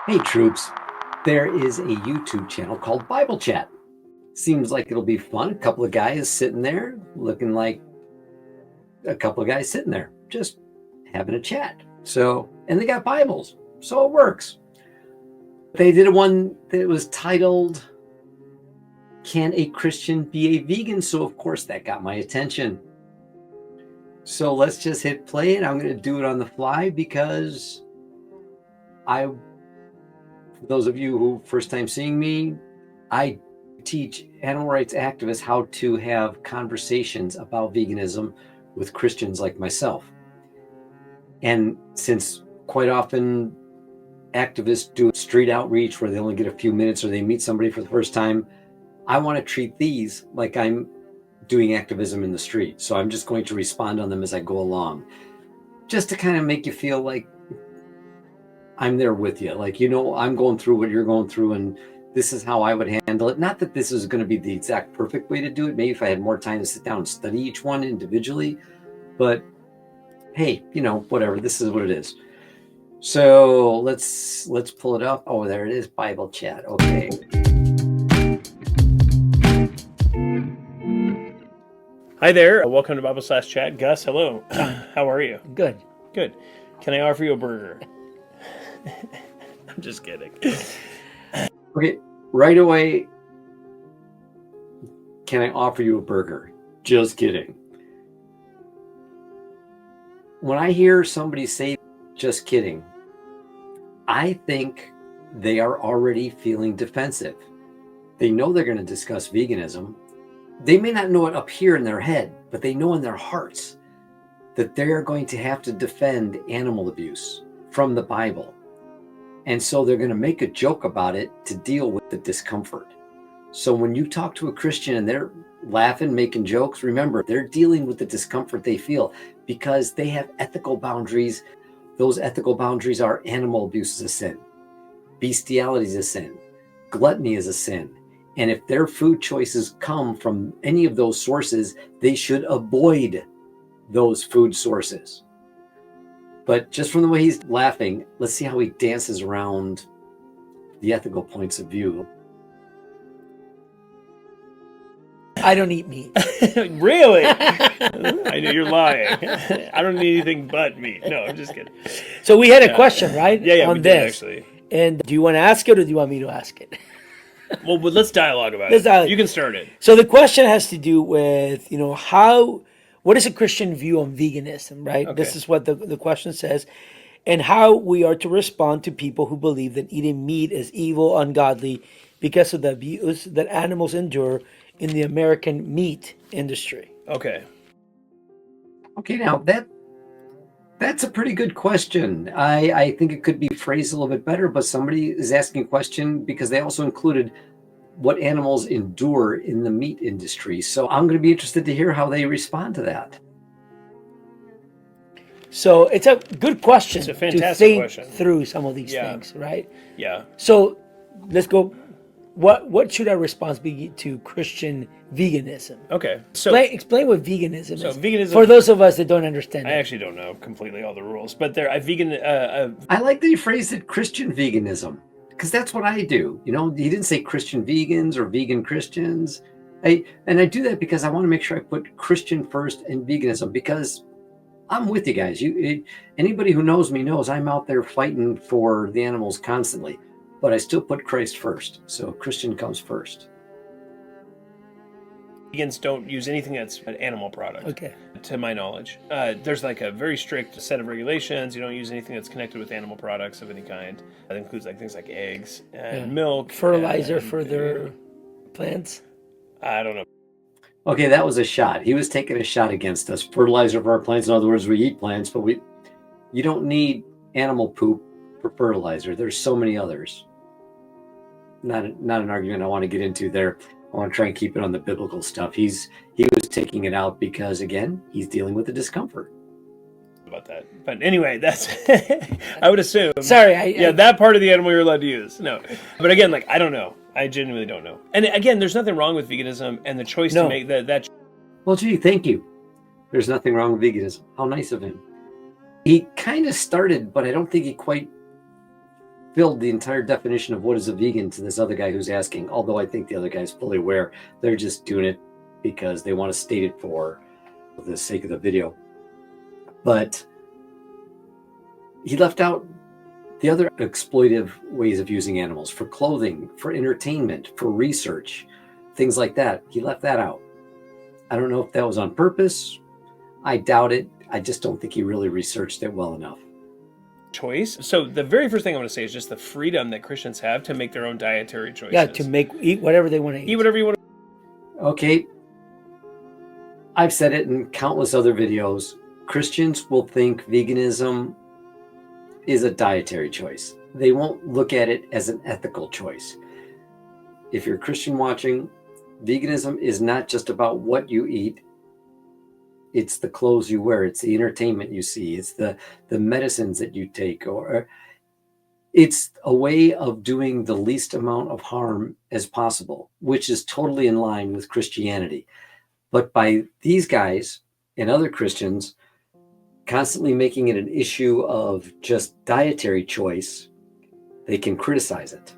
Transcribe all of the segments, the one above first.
Hey troops, there is a YouTube channel called Bible Chat. Seems like it'll be fun. A couple of guys sitting there looking like a couple of guys sitting there just having a chat. And they got Bibles, so it works. They did one that was titled, Can a Christian Be a Vegan? So of course that got my attention. So let's just hit play, and I'm going to do it on the fly because for those of you who first time seeing me, I teach animal rights activists how to have conversations about veganism with Christians like myself. And since quite often activists do street outreach where they only get a few minutes or they meet somebody for the first time, I want to treat these like I'm doing activism in the street. So I'm just going to respond on them as I go along, just to kind of make you feel like I'm there with you. Like, I'm going through what you're going through, and this is how I would handle it. Not that this is going to be the exact perfect way to do it. Maybe if I had more time to sit down and study each one individually, but hey, whatever, this is what it is. So let's pull it up. Oh, there it is, Bible Chat. Okay. Hi there. Welcome to Bible/Chat. Gus, hello. How are you? Good. Good. Can I offer you a burger? I'm just kidding. Okay, right away, can I offer you a burger? Just kidding. When I hear somebody say, just kidding, I think they are already feeling defensive. They know they're going to discuss veganism. They may not know it up here in their head, but they know in their hearts that they're going to have to defend animal abuse from the Bible. And so they're going to make a joke about it to deal with the discomfort. So when you talk to a Christian and they're laughing, making jokes, remember, they're dealing with the discomfort they feel because they have ethical boundaries. Those ethical boundaries are animal abuse is a sin, bestiality is a sin, gluttony is a sin. And if their food choices come from any of those sources, they should avoid those food sources. But just from the way he's laughing, let's see how he dances around the ethical points of view. I don't eat meat. Really? I know you're lying. I don't need anything but meat. No, I'm just kidding. So we had a question, right? Yeah, on we this. did actually. And do you want to ask it or do you want me to ask it? Well, let's dialogue about Let's it. dialogue. You can start it. So the question has to do with, what is a Christian view on veganism, right? Okay. This is what the question says. And how we are to respond to people who believe that eating meat is evil, ungodly, because of the abuse that animals endure in the American meat industry. Okay. Okay, now that's a pretty good question. I think it could be phrased a little bit better, but somebody is asking a question because they also included what animals endure in the meat industry. So I'm going to be interested to hear how they respond to that. So it's a good question. It's a fantastic to think question. through some of these things, right? Yeah. So let's go. What should our response be to Christian veganism? Okay. So Explain what veganism is. Veganism, for those of us that don't understand I it. actually don't know completely all the rules, but I like that you phrased it Christian veganism, because that's what I do. He didn't say Christian vegans or vegan Christians. I do that because I want to make sure I put Christian first and veganism, because I'm with you guys. Anybody who knows me knows I'm out there fighting for the animals constantly, but I still put Christ first. So Christian comes first. vegans don't use anything that's an animal product. Okay. To my knowledge, there's like a very strict set of regulations. You don't use anything that's connected with animal products of any kind. That includes like things like eggs and milk, fertilizer for their plants. I don't know. Okay, that was a shot. He was taking a shot against us. Fertilizer for our plants. In other words, we eat plants, but you don't need animal poop for fertilizer. There's so many others. Not an argument I want to get into there. I want to try and keep it on the biblical stuff. He was taking it out because, again, he's dealing with the discomfort. About that, but anyway, that's I would assume. Sorry, that part of the animal you're allowed to use. No, but again, I don't know. I genuinely don't know. And again, there's nothing wrong with veganism and the choice to make that. Well, gee, thank you. There's nothing wrong with veganism. How nice of him. He kind of started, but I don't think he quite filled the entire definition of what is a vegan to this other guy who's asking, although I think the other guy's fully aware. They're just doing it because they want to state it for the sake of the video. But he left out the other exploitive ways of using animals for clothing, for entertainment, for research, things like that. He left that out. I don't know if that was on purpose. I doubt it. I just don't think he really researched it well enough. Choice. So the very first thing I want to say is just the freedom that Christians have to make their own dietary choices. Yeah, to eat whatever they want to eat. Eat whatever you want to. Okay. I've said it in countless other videos. Christians will think veganism is a dietary choice. They won't look at it as an ethical choice. If you're a Christian watching, veganism is not just about what you eat. It's the clothes you wear. It's the entertainment you see. It's the medicines that you take. Or it's a way of doing the least amount of harm as possible, which is totally in line with Christianity. But by these guys and other Christians constantly making it an issue of just dietary choice, they can criticize it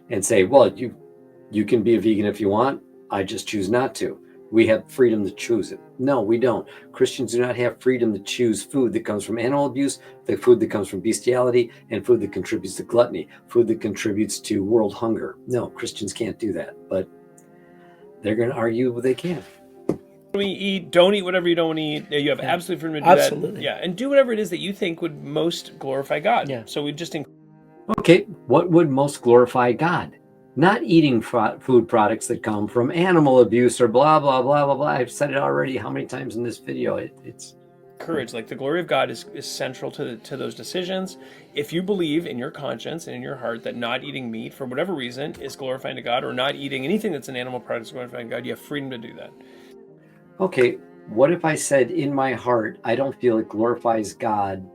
and say, well, you can be a vegan if you want. I just choose not to. We have freedom to choose it. No, we don't. Christians do not have freedom to choose food that comes from animal abuse, the food that comes from bestiality, and food that contributes to gluttony, food that contributes to world hunger. No, Christians can't do that, but they're going to argue they can. We eat, don't eat whatever you don't want to eat. You have absolute freedom to do Absolutely. that. Yeah, and do whatever it is that you think would most glorify God. Yeah. So we just Okay, what would most glorify God? Not eating food products that come from animal abuse or blah, blah, blah, blah, blah. I've said it already how many times in this video. It's encourage, like the glory of God is central to those decisions. If you believe in your conscience and in your heart that not eating meat for whatever reason is glorifying to God, or not eating anything that's an animal product is glorifying God, you have freedom to do that. okay. What if I said in my heart, I don't feel it glorifies God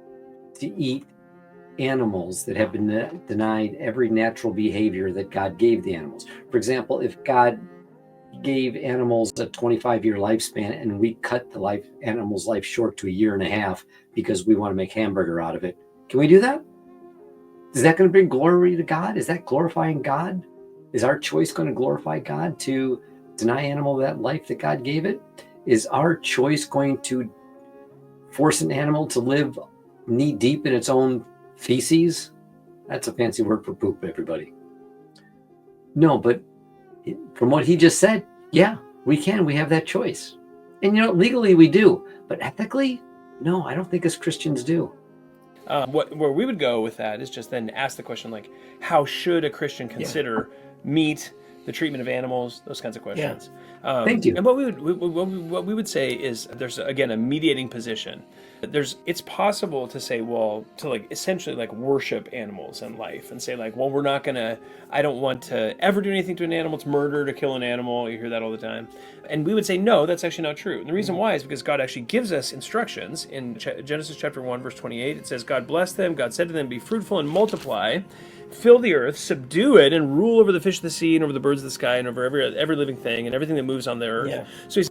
to eat animals that have been denied every natural behavior that God gave the animals? For example, if God gave animals a 25-year lifespan and we cut the animal's life short to 1.5 years because we want to make hamburger out of it, can we do that? Is that going to bring glory to God? Is that glorifying God? Is our choice going to glorify God to deny animal that life that God gave it? Is our choice going to force an animal to live knee deep in its own feces? That's a fancy word for poop, everybody. No, but from what he just said, yeah, we can. We have that choice. And legally we do, but ethically, no, I don't think as Christians do. Where we would go with that is just then ask the question, like, how should a Christian consider meat, the treatment of animals, those kinds of questions? Thank you. And what we would say is there's, again, a mediating position. It's possible to say, well, to like essentially like worship animals and life and say like, well, I don't want to ever do anything to an animal. It's murder to kill an animal. You hear that all the time. And we would say, no, that's actually not true. And the reason why is because God actually gives us instructions in Genesis chapter 1, verse 28. It says, God blessed them. God said to them, be fruitful and multiply, fill the earth, subdue it, and rule over the fish of the sea and over the birds of the sky and over every living thing and everything that moves on the earth. Yeah. So he's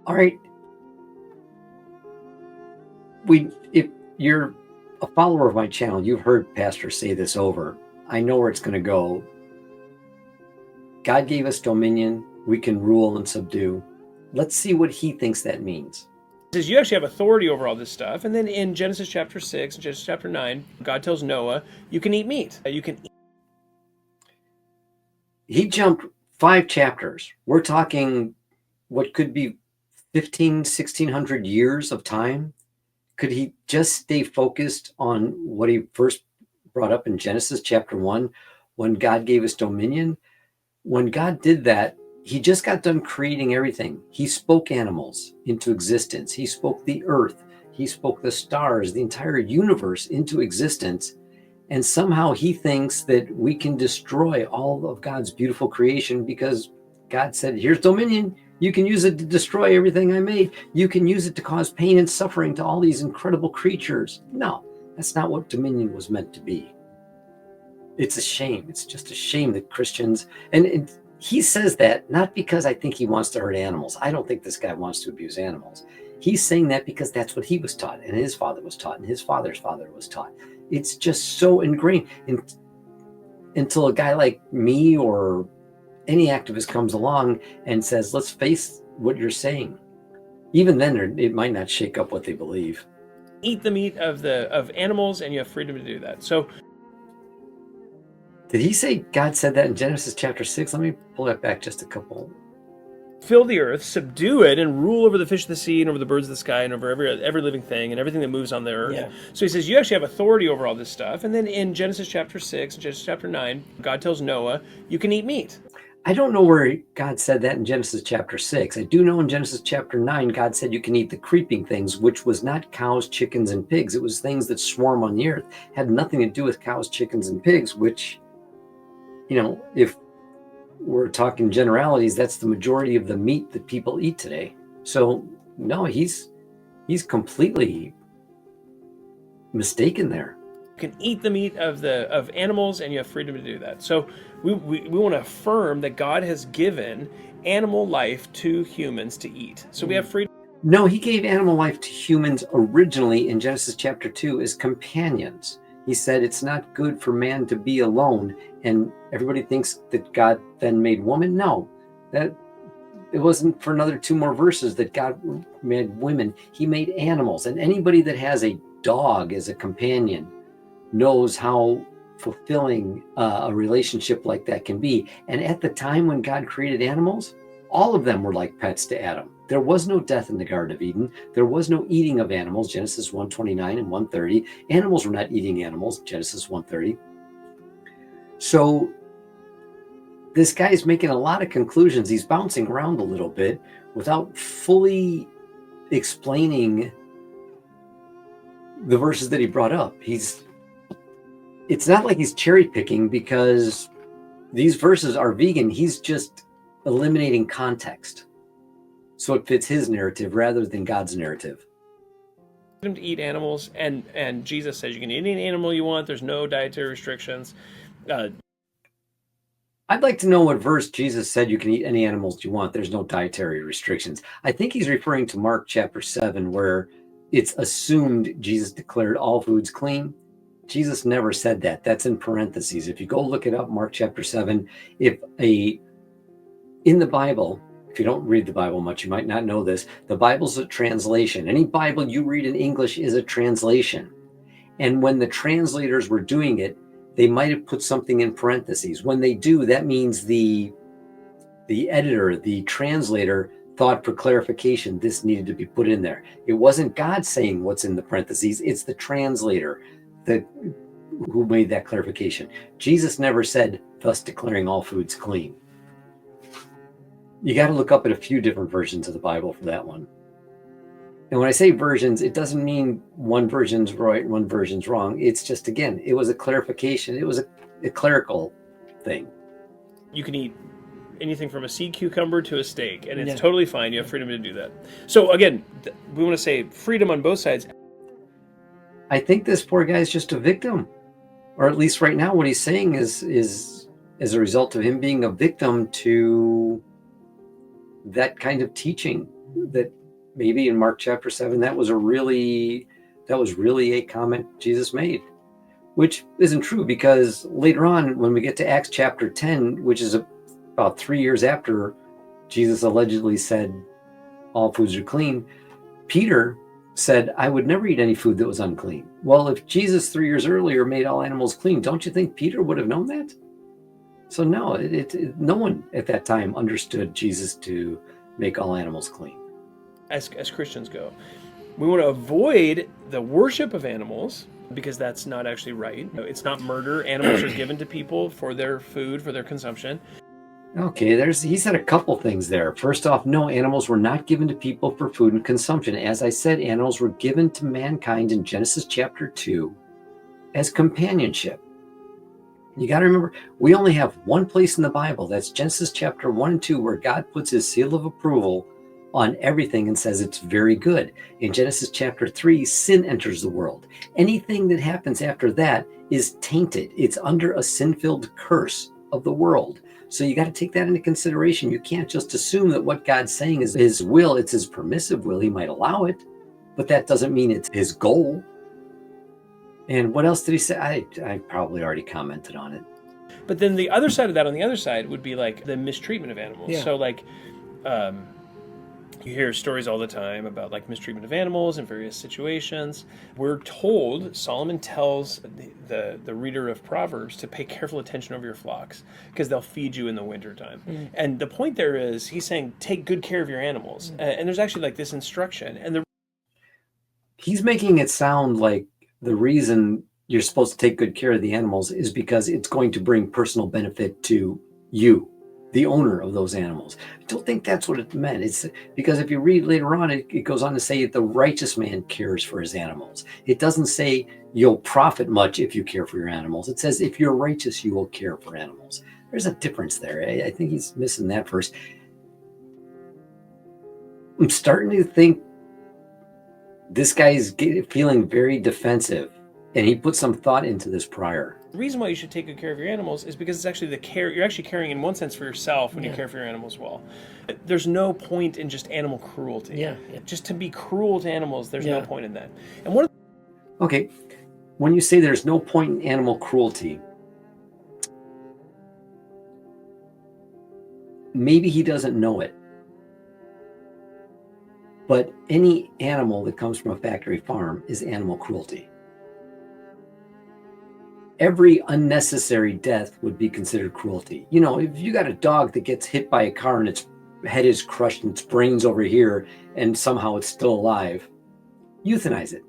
All right. If you're a follower of my channel, you've heard Pastor say this over. I know where it's going to go. God gave us dominion. We can rule and subdue. Let's see what he thinks that means. says you actually have authority over all this stuff. And then in Genesis chapter 6 and Genesis chapter 9, God tells Noah, you can eat meat. You can eat. He jumped 5 chapters. We're talking what could be 1,600 years of time. Could he just stay focused on what he first brought up in Genesis chapter 1 when God gave us dominion? When God did that, he just got done creating everything. He spoke animals into existence. He spoke the earth. He spoke the stars, the entire universe into existence. And somehow he thinks that we can destroy all of God's beautiful creation because God said, here's dominion. You can use it to destroy everything I made. You can use it to cause pain and suffering to all these incredible creatures. No, that's not what dominion was meant to be. It's a shame. It's just a shame that Christians, and he says that not because I think he wants to hurt animals. I don't think this guy wants to abuse animals. He's saying that because that's what he was taught, and his father was taught, and his father's father was taught. It's just so ingrained until a guy like me or any activist comes along and says, let's face what you're saying. Even then, it might not shake up what they believe. Eat the meat of animals, and you have freedom to do that. So did he say God said that in Genesis chapter 6? Let me pull that back just a couple. Fill the earth, subdue it, and rule over the fish of the sea and over the birds of the sky and over every living thing and everything that moves on the earth. Yeah. So he says you actually have authority over all this stuff. And then in Genesis chapter 6, Genesis chapter 9, God tells Noah, you can eat meat. I don't know where God said that in Genesis chapter 6. I do know in Genesis chapter 9, God said you can eat the creeping things, which was not cows, chickens, and pigs. It was things that swarm on the earth. Had nothing to do with cows, chickens, and pigs, which, if we're talking generalities, that's the majority of the meat that people eat today. So no, he's completely mistaken there. You can eat the meat of animals, and you have freedom to do that. So we want to affirm that God has given animal life to humans to eat. So we have freedom. No, he gave animal life to humans originally in Genesis chapter 2 as companions. He said it's not good for man to be alone, and everybody thinks that God then made woman. No, that it wasn't for another 2 more verses that God made women. He made animals, and anybody that has a dog as a companion knows how fulfilling a relationship like that can be. And at the time when God created animals, all of them were like pets to Adam. There was no death in the Garden of Eden. There was no eating of animals, Genesis 1:29 and 1:30. Animals were not eating animals, Genesis 1:30. So this guy is making a lot of conclusions. He's bouncing around a little bit without fully explaining the verses that he brought up. It's not like he's cherry picking because these verses are vegan. He's just eliminating context, so it fits his narrative rather than God's narrative. To eat animals, and Jesus says you can eat any animal you want. There's no dietary restrictions. I'd like to know what verse Jesus said you can eat any animals you want. There's no dietary restrictions. I think he's referring to Mark chapter 7, where it's assumed Jesus declared all foods clean. Jesus never said that. That's in parentheses. If you go look it up, Mark chapter 7, in the Bible, if you don't read the Bible much, you might not know this. The Bible's a translation. Any Bible you read in English is a translation. And when the translators were doing it, they might have put something in parentheses. When they do, that means the editor, the translator, thought for clarification this needed to be put in there. It wasn't God saying what's in the parentheses. It's the translator who made that clarification. Jesus never said, thus declaring all foods clean. You got to look up at a few different versions of the Bible for that one. And when I say versions, it doesn't mean one version's right and one version's wrong. It's just, again, it was a clarification. It was a clerical thing. You can eat anything from a sea cucumber to a steak, and it's totally fine. You have freedom to do that. So again, we want to say freedom on both sides. I think this poor guy's just a victim, or at least right now what he's saying is as a result of him being a victim to that kind of teaching that maybe in Mark chapter 7, that was really a comment Jesus made, which isn't true, because later on when we get to Acts chapter 10, which is about 3 years after Jesus allegedly said all foods are clean, Peter said, I would never eat any food that was unclean. Well, if Jesus 3 years earlier made all animals clean, don't you think Peter would have known that? So no, no one at that time understood Jesus to make all animals clean. As Christians go, we want to avoid the worship of animals, because that's not actually right. It's not murder. Animals are given to people for their food, for their consumption. Okay, he said a couple things there. First off, no, animals were not given to people for food and consumption. As I said, animals were given to mankind in Genesis chapter 2 as companionship. You got to remember, we only have one place in the Bible, that's Genesis chapter 1 and 2, where God puts his seal of approval on everything and says it's very good. In Genesis chapter 3, sin enters the world. Anything that happens after that is tainted. It's under a sin-filled curse of the world. So you got to take that into consideration. You can't just assume that what God's saying is his will. It's his permissive will. He might allow it, but that doesn't mean it's his goal. And what else did he say? I probably already commented on it. But then the other side of that, on the other side, would be like the mistreatment of animals. Yeah. So like, you hear stories all the time about like mistreatment of animals in various situations. We're told, Solomon tells the reader of Proverbs to pay careful attention over your flocks because they'll feed you in the wintertime. And the point there is, he's saying, take good care of your animals. And there's actually like this instruction. And He's making it sound like the reason you're supposed to take good care of the animals is because it's going to bring personal benefit to you, the owner of those animals. I don't think that's what it meant. It's because if you read later on, it goes on to say the righteous man cares for his animals. It doesn't say you'll profit much if you care for your animals. It says if you're righteous, you will care for animals. There's a difference there. I think he's missing that verse. I'm starting to think this guy's feeling very defensive, and he put some thought into this prior. the reason why you should take good care of your animals is because it's actually the care you're actually caring in one sense for yourself when you care for your animals well. There's no point in just animal cruelty. Yeah. Just to be cruel to animals, there's no point in that. And one of Okay, when you say there's no point in animal cruelty, maybe he doesn't know it. But any animal that comes from a factory farm is animal cruelty. Every unnecessary death would be considered cruelty. You know, if you got a dog that gets hit by a car and its head is crushed and its brain's over here and somehow it's still alive, euthanize it.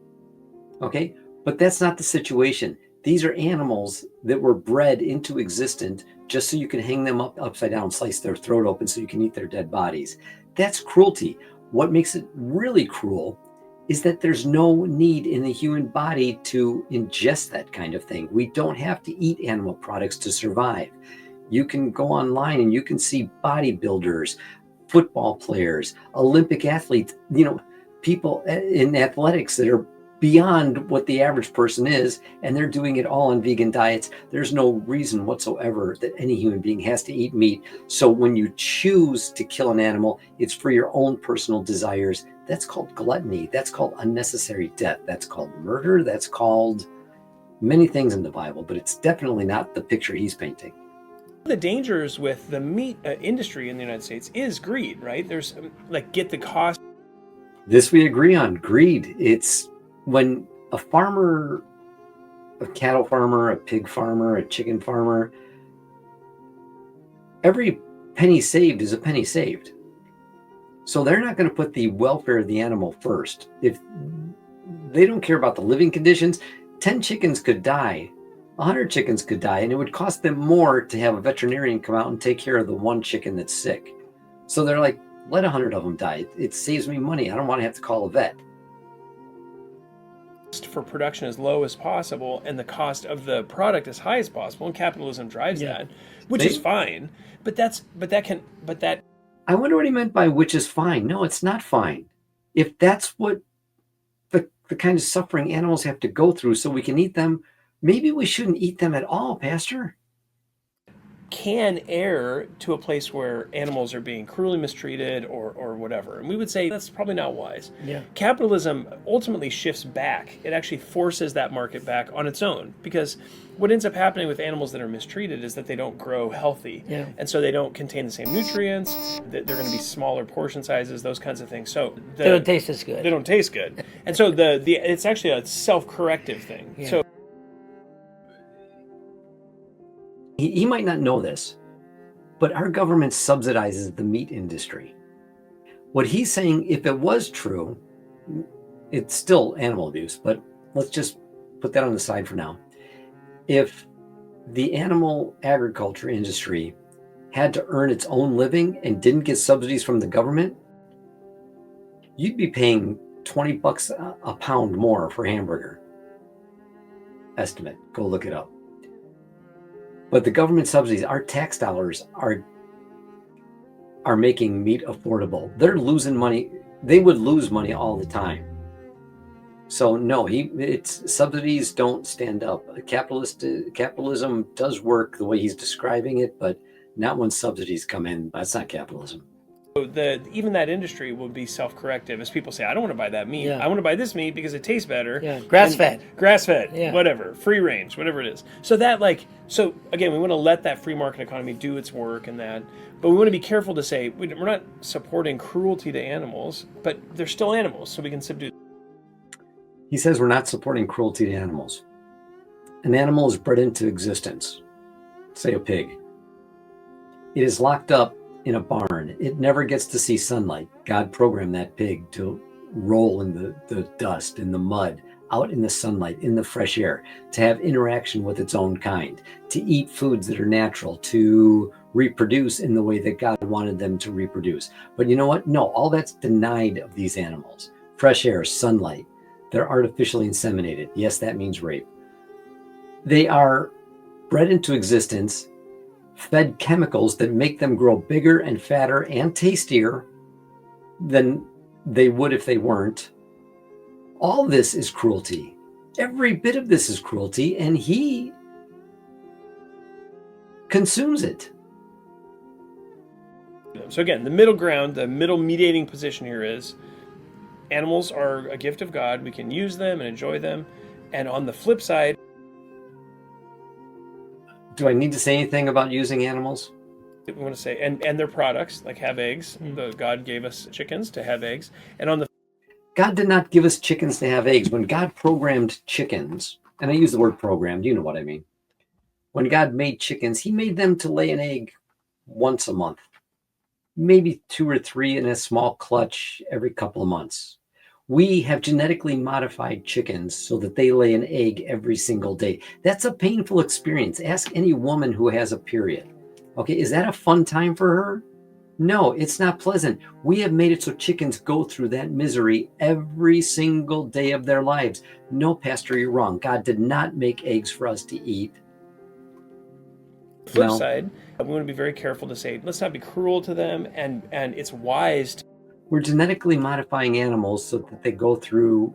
Okay? But that's not the situation. These are animals that were bred into existence just so you can hang them up upside down, slice their throat open so you can eat their dead bodies. That's cruelty. What makes it really cruel is that there's no need in the human body to ingest that kind of thing. We don't have to eat animal products to survive. You can go online and you can see bodybuilders, football players, Olympic athletes, you know, people in athletics that are beyond what the average person is, and they're doing it all on vegan diets. There's no reason whatsoever that any human being has to eat meat. So when you choose to kill an animal, it's for your own personal desires. That's called gluttony. That's called unnecessary death. That's called murder. That's called many things in the Bible, but it's definitely not the picture he's painting. the dangers with the meat industry in the United States is greed, right? There's like get the cost. This we agree on, greed. It's when a farmer, a cattle farmer, a pig farmer, a chicken farmer, every penny saved is a penny saved. So they're not going to put the welfare of the animal first. If they don't care about the living conditions, 10 chickens could die, 100 chickens could die, and it would cost them more to have a veterinarian come out and take care of the one chicken that's sick. So they're like, let 100 of them die. It saves me money. I don't want to have to call a vet. For production as low as possible and the cost of the product as high as possible, and capitalism drives that, which is fine. But that I wonder what he meant by which is fine. No, it's not fine. If that's what the kind of suffering animals have to go through so we can eat them, maybe we shouldn't eat them at all, Pastor. can err to a place where animals are being cruelly mistreated or whatever. And we would say that's probably not wise. Yeah. Capitalism ultimately shifts back. It actually forces that market back on its own, because what ends up happening with animals that are mistreated is that they don't grow healthy. Yeah. And so they don't contain the same nutrients, they're going to be smaller portion sizes, those kinds of things. So They don't taste as good. They don't taste good. And so the it's actually a self-corrective thing. Yeah. So He might not know this, but our government subsidizes the meat industry. What he's saying, if it was true, it's still animal abuse, but let's just put that on the side for now. If the animal agriculture industry had to earn its own living and didn't get subsidies from the government, you'd be paying $20 a pound more for a hamburger. Estimate, go look it up. But the government subsidies, our tax dollars are making meat affordable. They're losing money. They would lose money all the time. So no, it's subsidies don't stand up. Capitalism does work the way he's describing it, but not when subsidies come in. That's not capitalism. Even that industry will be self-corrective as people say, I don't want to buy that meat. Yeah. I want to buy this meat because it tastes better. Yeah, grass-fed. Grass-fed, Yeah. whatever, free range, whatever it is. So again, we want to let that free market economy do its work and that, but we want to be careful to say we're not supporting cruelty to animals, but they're still animals, so we can subdue them. He says we're not supporting cruelty to animals. An animal is bred into existence, say a pig. It is locked up in a barn. It never gets to see sunlight. God programmed that pig to roll in the dust, in the mud, out in the sunlight, in the fresh air, to have interaction with its own kind, to eat foods that are natural, to reproduce in the way that God wanted them to reproduce. But you know what? No, all that's denied of these animals. Fresh air, sunlight. They're artificially inseminated. Yes, that means rape. They are bred into existence, fed chemicals that make them grow bigger and fatter and tastier than they would if they weren't. All this is cruelty. Every bit of this is cruelty, and he consumes it. So again, the middle ground, the middle mediating position here is animals are a gift of God. We can use them and enjoy them. And on the flip side, do I need to say anything about using animals? we want to say, and their products, like have eggs. God gave us chickens to have eggs. And on the God did not give us chickens to have eggs. When God programmed chickens, and I use the word programmed, you know what I mean. When God made chickens, he made them to lay an egg once a month, maybe 2 or 3 in a small clutch every couple of months. We have genetically modified chickens so that they lay an egg every single day. That's a painful experience. Ask any woman who has a period. Okay, is that a fun time for her? No, it's not pleasant. We have made it so chickens go through that misery every single day of their lives. No, Pastor, you're wrong. God did not make eggs for us to eat. flip side, we want to be very careful to say, let's not be cruel to them, and it's wise to. We're genetically modifying animals so that they go through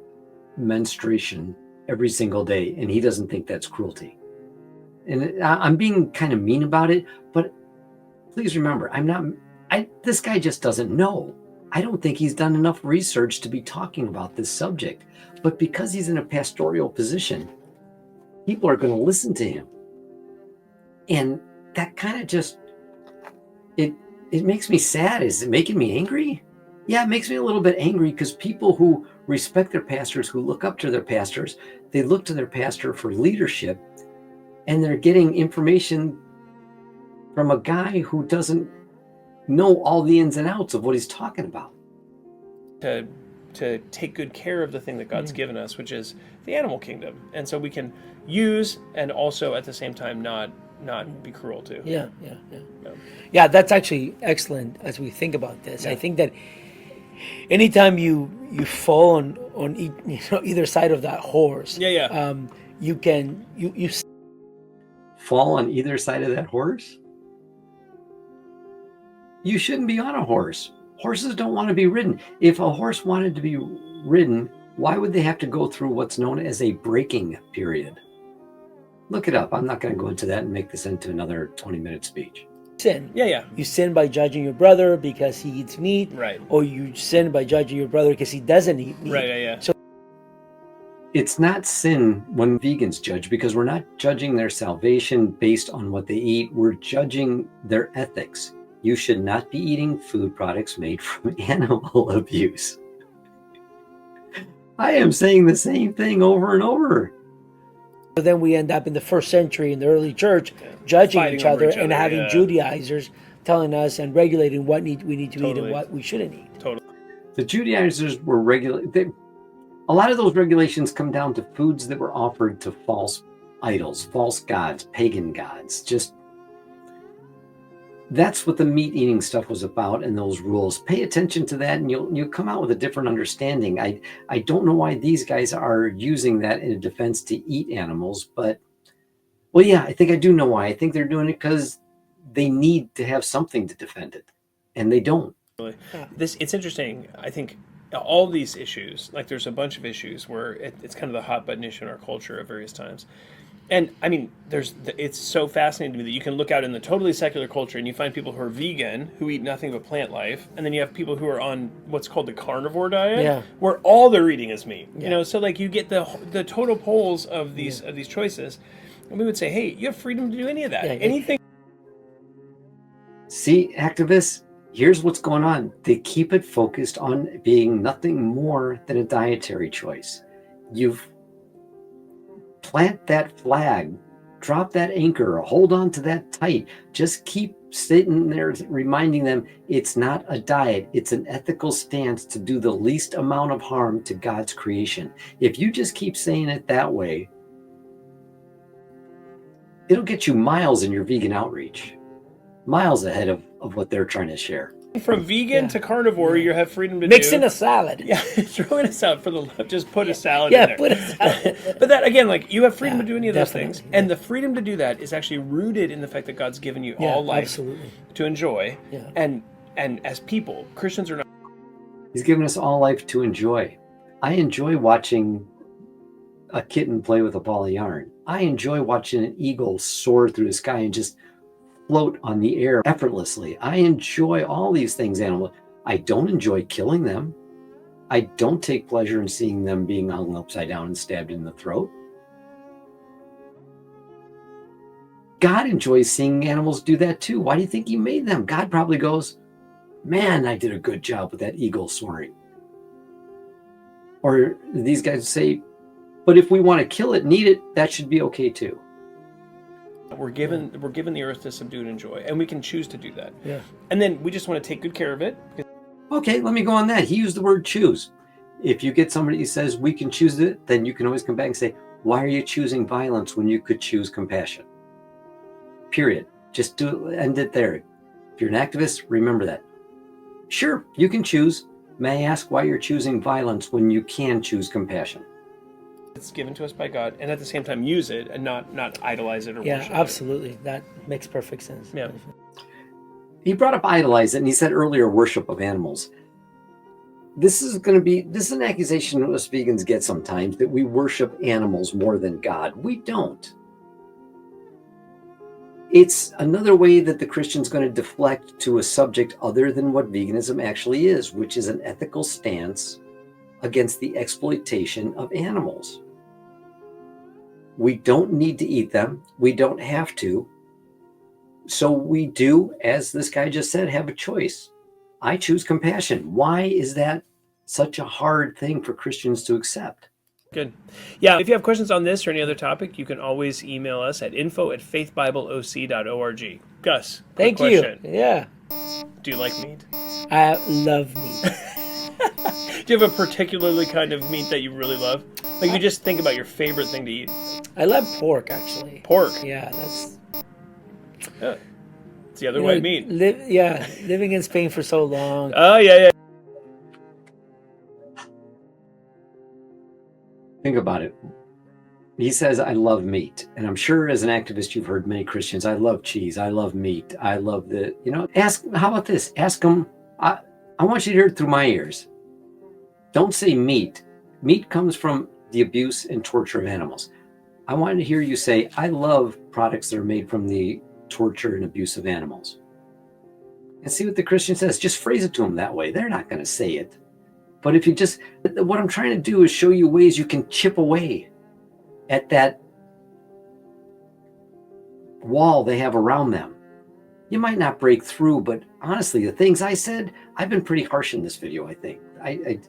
menstruation every single day, and he doesn't think that's cruelty. And I'm being kind of mean about it, but please remember, this guy just doesn't know. I don't think he's done enough research to be talking about this subject. But because he's in a pastoral position, people are going to listen to him. And that kind of just, it makes me sad. Is it making me angry? Yeah, it makes me a little bit angry because people who respect their pastors, who look up to their pastors, they look to their pastor for leadership, and they're getting information from a guy who doesn't know all the ins and outs of what he's talking about. To take good care of the thing that God's given us, which is the animal kingdom. And so we can use and also at the same time not be cruel to. Yeah, that's actually excellent as we think about this. I think that anytime you fall on either side of that horse, you can fall on either side of that horse. You shouldn't be on a horse. Horses don't want to be ridden. If a horse wanted to be ridden, why would they have to go through what's known as a breaking period? Look it up. I'm not going to go into that and make this into another 20-minute speech. Sin. Yeah. You sin by judging your brother because he eats meat. Right. Or you sin by judging your brother because he doesn't eat meat. Right. So it's not sin when vegans judge, because we're not judging their salvation based on what they eat. We're judging their ethics. You should not be eating food products made from animal abuse. I am saying the same thing over and over. So then we end up in the first century in the early church judging Fighting each other over each and other, having Judaizers telling us and regulating what we need to eat and what we shouldn't eat. Totally. The Judaizers were a lot of those regulations come down to foods that were offered to false idols, false gods, pagan gods. Just that's what the meat eating stuff was about, and those rules. Pay attention to that, and you'll come out with a different understanding. I don't know why these guys are using that in a defense to eat animals, but well, yeah, I think I do know why. I think they're doing it because they need to have something to defend it, and they don't. It's interesting. I think all these issues, like there's a bunch of issues where it's kind of the hot button issue in our culture at various times. And I mean, it's so fascinating to me that you can look out in the totally secular culture and you find people who are vegan, who eat nothing but plant life, and then you have people who are on what's called the carnivore diet, Yeah. where all they're eating is meat. Yeah. You know, so like you get the total poles of these choices, and we would say, hey, you have freedom to do any of that, Yeah. anything. See, activists, here's what's going on. They keep it focused on being nothing more than a dietary choice. You've plant that flag, drop that anchor, hold on to that tight. Just keep sitting there reminding them it's not a diet, it's an ethical stance to do the least amount of harm to God's creation. If you just keep saying it that way, it'll get you miles in your vegan outreach, miles ahead of what they're trying to share. From vegan to carnivore, you have freedom to mix do. in a salad. Yeah, throw in a salad for the love. Just put a salad Yeah, in there. put a salad. But that, again, like, you have freedom to do any of those definitely, things. And the freedom to do that is actually rooted in the fact that God's given you all life absolutely. to enjoy. Yeah. And as people, Christians are not. He's given us all life to enjoy. I enjoy watching a kitten play with a ball of yarn. I enjoy watching an eagle soar through the sky and just float on the air effortlessly. I enjoy all these things, animals. I don't enjoy killing them. I don't take pleasure in seeing them being hung upside down and stabbed in the throat. God enjoys seeing animals do that too. Why do you think he made them? God probably goes, man, I did a good job with that eagle soaring. Or these guys say, but if we want to kill it and eat it, that should be okay too. We're given the earth to subdue and enjoy, and we can choose to do that. Yeah. And then we just want to take good care of it. Okay, let me go on that. He used the word choose. If you get somebody who says we can choose it, then you can always come back and say, why are you choosing violence when you could choose compassion? Period. Just do it, end it there. If you're an activist, remember that. Sure, you can choose. May I ask why you're choosing violence when you can choose compassion? It's given to us by God, and at the same time use it and not idolize it or worship absolutely. That makes perfect sense. Yeah. He brought up idolize it, and he said earlier worship of animals. This is an accusation us vegans get sometimes, that we worship animals more than God. We don't. It's another way that the Christian's going to deflect to a subject other than what veganism actually is, which is an ethical stance against the exploitation of animals. We don't need to eat them. We don't have to. So we do, as this guy just said, have a choice. I choose compassion. Why is that such a hard thing for Christians to accept? Good. Yeah, if you have questions on this or any other topic, you can always email us at info@faithbibleoc.org. Gus, quick Thank you. question. Yeah. Do you like meat? I love meat. Do you have a particularly kind of meat that you really love? Like, you just think about your favorite thing to eat. I love pork, actually. Pork. Yeah, that's... Yeah. It's the other white meat. Living in Spain for so long. Oh, yeah. Think about it. He says, I love meat. And I'm sure as an activist, you've heard many Christians, I love cheese. I love meat. I love how about this? Ask them, I want you to hear it through my ears. Don't say meat. Meat comes from the abuse and torture of animals. I want to hear you say, I love products that are made from the torture and abuse of animals. And see what the Christian says. Just phrase it to them that way. They're not going to say it. But if you just, what I'm trying to do is show you ways you can chip away at that wall they have around them. You might not break through, but honestly, the things I said, I've been pretty harsh in this video, I think. I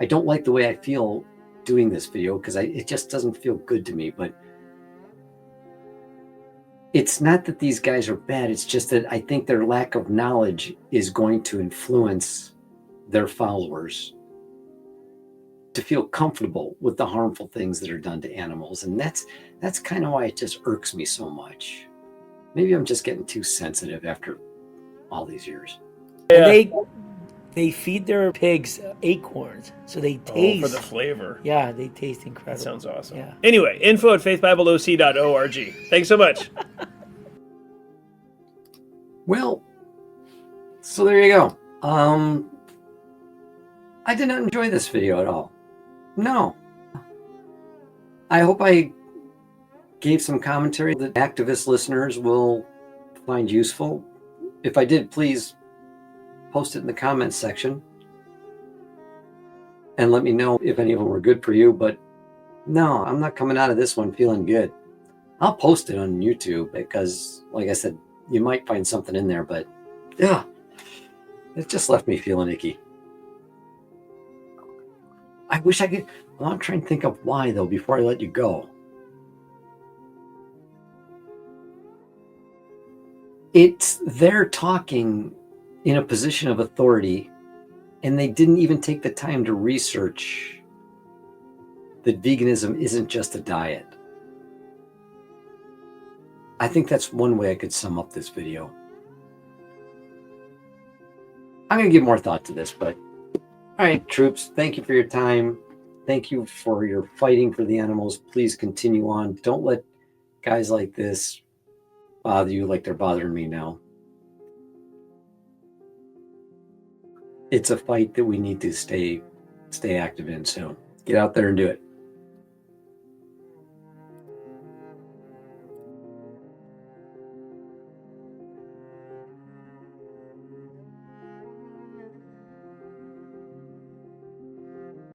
don't like the way I feel doing this video because it just doesn't feel good to me. But it's not that these guys are bad. It's just that I think their lack of knowledge is going to influence their followers to feel comfortable with the harmful things that are done to animals. And that's kind of why it just irks me so much. Maybe I'm just getting too sensitive after all these years. Yeah. And they feed their pigs acorns, so they taste. For the flavor. Yeah, they taste incredible. That sounds awesome. Yeah. Anyway, info@faithbibleoc.org. Thanks so much. Well, so there you go. I did not enjoy this video at all. No. I hope I gave some commentary that activist listeners will find useful. If I did, please post it in the comments section and let me know if any of them were good for you. But no, I'm not coming out of this one feeling good. I'll post it on YouTube because, like I said, you might find something in there, but yeah, it just left me feeling icky. I wish I could. I want to try and think of why, though, before I let you go. It's they're talking in a position of authority, and they didn't even take the time to research that veganism isn't just a diet. I think that's one way I could sum up this video. I'm going to give more thought to this, but all right, troops, thank you for your time. Thank you for your fighting for the animals. Please continue on. Don't let guys like this bother you like they're bothering me now. It's a fight that we need to stay active in. So get out there and do it.